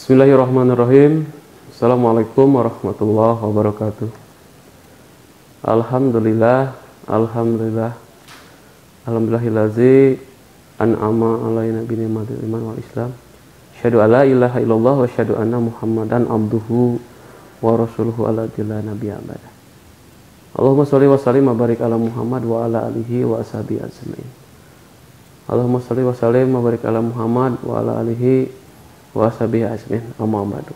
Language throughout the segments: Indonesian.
Bismillahirrahmanirrahim. Assalamualaikum warahmatullahi wabarakatuh. Alhamdulillah, alhamdulillah, alhamdulillahillazi an'ama alaina bi ni'matil iman wal islam. Asyhadu alla ilaha illallah wa asyhadu anna Muhammadan abduhu wa rasuluhu alladzi la nabiyya ba'da. Allahumma sholli wa sallim wa barik ala Muhammad wa ala alihi wa ashabihi ajmain. Allahumma sholli wa sallim wa barik ala Muhammad wa ala alihi wa ashabihi ajmain. Amma ba'du.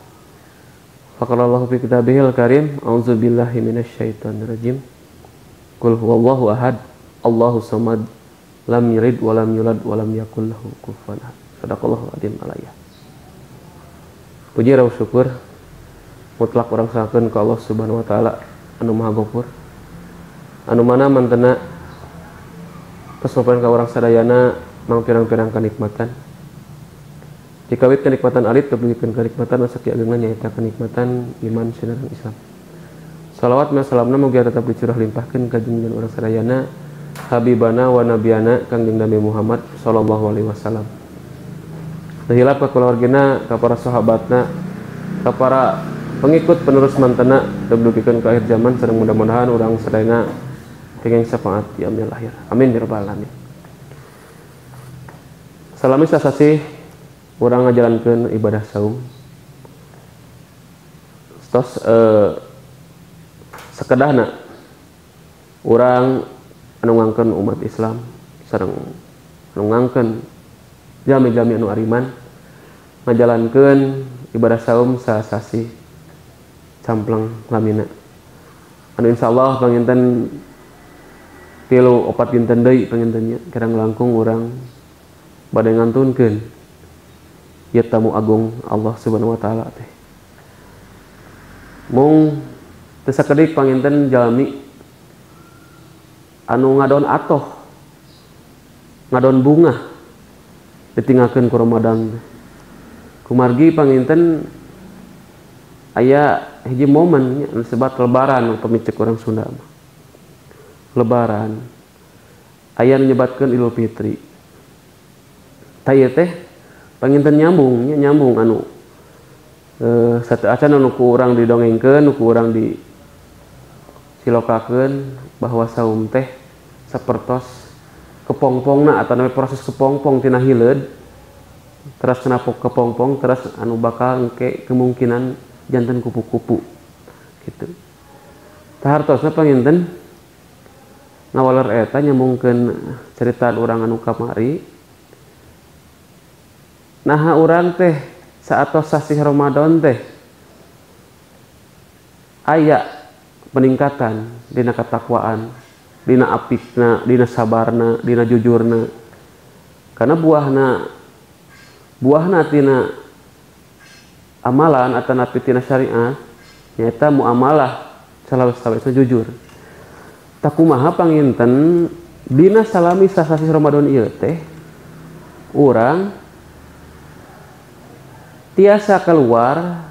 Faqalallahu fi kitabihil karim, a'udzubillahi minasyaitonir rajim. Qul huwallahu ahad, Allahu samad, lam yalid wa lam yulad wa lam yakul lahu kufuwan ahad. Shadaqallahu adzim alayya. Puji raos syukur mutlak urang serakeun ka Allah Subhanahu wa taala anu Maha Ghafur, anu mana mantena kesopan ka urang sadayana mang pirang-pirang kanikmatan. Dikawit kenikmatan alit kebelikan kenikmatan asa kieu agengna nyaeta kenikmatan iman sinaran Islam. Salawat wa salamna mugia tetep dicurah limpahkeun ka junjungan urang sadayana habibana wa nabiyana Kangjeng Nabi Muhammad sallallahu alaihi wasallam. Dahilap ka keluargana, ka para sahabatna, ka para pengikut penerus mantena dudukikeun ka akhir zaman sareng mudah-mudahan urang sadayana kenging syafaat di yaumil akhir. Amin ya rabbal alamin. Salami sasasih urang ngajalankeun ibadah saum. Tos sakedahna urang anu ngangkeun umat Islam sareng anu ngangkeun jami-jami anu ariman ngajalankeun ibadah saum sasasi campleng lamina. Anu insyaallah panginten 3-4 dinten deui pangintennya kirang langkung urang bade ngantunkeun ieu tamu agung Allah Subhanahu wa taala teh. Mung teu sakedik panginten jalmi anu ngadon atoh, ngadon bunga ditinggalkeun ku Ramadan. Kumargi panginten aya hiji momen anu sebat lebaran pamicek urang Sunda mah. Lebaran aya nu nyebatkeun Idul Fitri. Tah teh panginten nyambung anu satu acan anu ku urang didongengkeun, ku urang disilokakeun bahwa saum teh sapertos kepongpongna atawa proses kepongpong tina hileud teras kenapa kepongpong teras anu bakal engke kemungkinan janten kupu-kupu gitu. Tah hartosna panginten ngawaler eta nyambungkeun cerita urang anu kamari. Nah urang teh saatos sasih Ramadan teh aya peningkatan dina katakwaan, dina apikna, dina sabarna, dina jujurna. Karena buahna tina amalan atawa tina syariat nyaeta muamalah salawis-salawis jujur. Tak kumaha panginten dina salami sasih Ramadan ieu teh urang tiasa keluar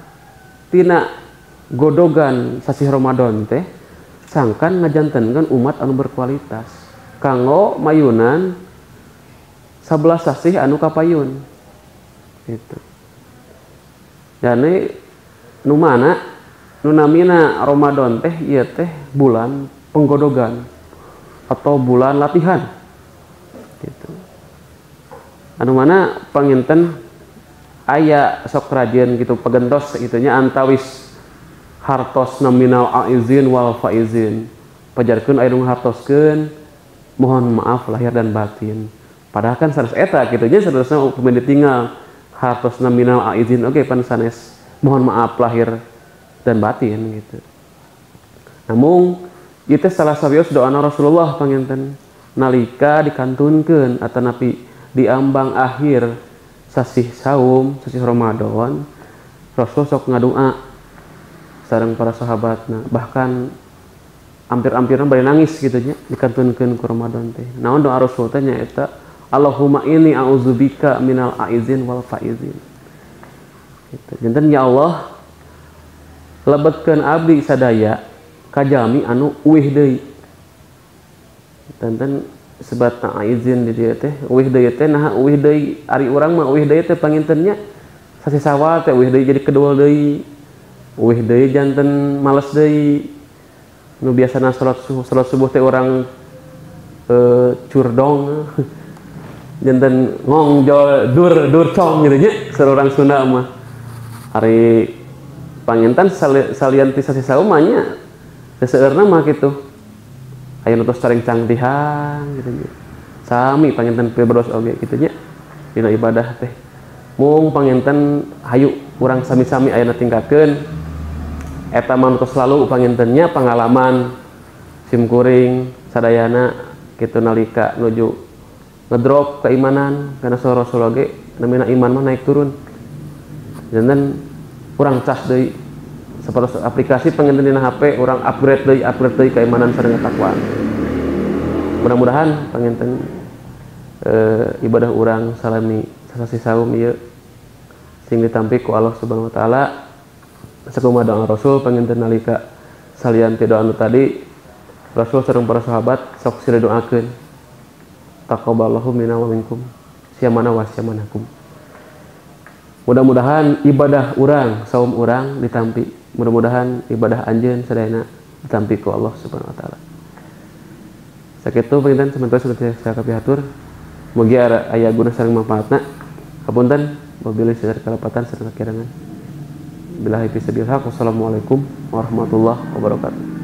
tina godogan sasih Ramadan teh sangkan ngajantenkeun umat anu berkualitas kanggo mayunan 11 sasih anu kapayun gitu. Jane nu mana nu namina Ramadan teh ieu teh bulan penggodogan atau bulan latihan gitu. Anu mana panginten aya sok rajin gitu pegentos gitunya antawis hartos nominal aizin wal faizin pajarkeun aya nu hartoskeun mohon maaf lahir dan batin padahal kan sanes eta gitunya sanesna upami ditinggal hartos nominal aizin oke pan sanes mohon maaf lahir dan batin gitu. Namun ieu teh salah sawios doana Rasulullah panginten nalika dikantunkeun atanapi di ambang akhir sasih saum, sasih Ramadan, Rasul sok ngadoa sareng para sahabatna, bahkan hampir-hampirna bari nangis gitu nya dikantunkeun ku Ramadan teh. Naon doa Rasul teh nyaeta Allahumma inni a'udzubika minal aizin wal faizin. Gitu. Janten ya Allah lebetkeun abdi sadaya ka jalmi anu uwih deui. Janten sebatna aizin di dieu teh uwih deui teh nah uwih deui ari urang mah uwih deui teh pangintennya sasi sawa teh eueuh deui jadi kedua deui. Eueuh deui janten males deui. Nu biasana salat subuh teh urang curdong. Janten ngongjol dur cong gitu nya sareng Sunda mah. Hari panginten salian ti sasi sawa mah nya teu seueurna mah kitu. Aya nu tos sareng cangtihan gitu nya. Sami panginten pilbros oge kitu nya. Dina ibadah teh. Mung panginten hayu urang sami-sami aya na tingkatkeun eta mah tos selalu pangintennya pengalaman simkuring sadayana kitu nalika nuju ngedrop keimanan kana Rasul ge namina iman mah naik turun. Janten urang cas deui sapertos aplikasi panginten dina HP urang upgrade deui keimanan sareng ketakwaan. Mudah-mudahan panginten ibadah urang salami sasi saum ieu sing ditampi ku Allah Subhanahu wa taala sakumaha doa Rasul panginten nalika salian ti doa anu tadi Rasul sareng para sahabat sok sira doakeun taqabbalallahu minna wa minkum syamana wa syamanakum. Mudah-mudahan ibadah urang saum urang ditampi, mudah-mudahan ibadah anjeun sadayana ditampi ku Allah Subhanahu wa taala. Sakitu panginten sementara sudah saya kapihatur mugi aya guna sareng manfaatna. Hapunten wabillahi taufiq kalapatan sareng kakirangan. Billahi fisabilillah. Wassalamualaikum warahmatullahi wabarakatuh.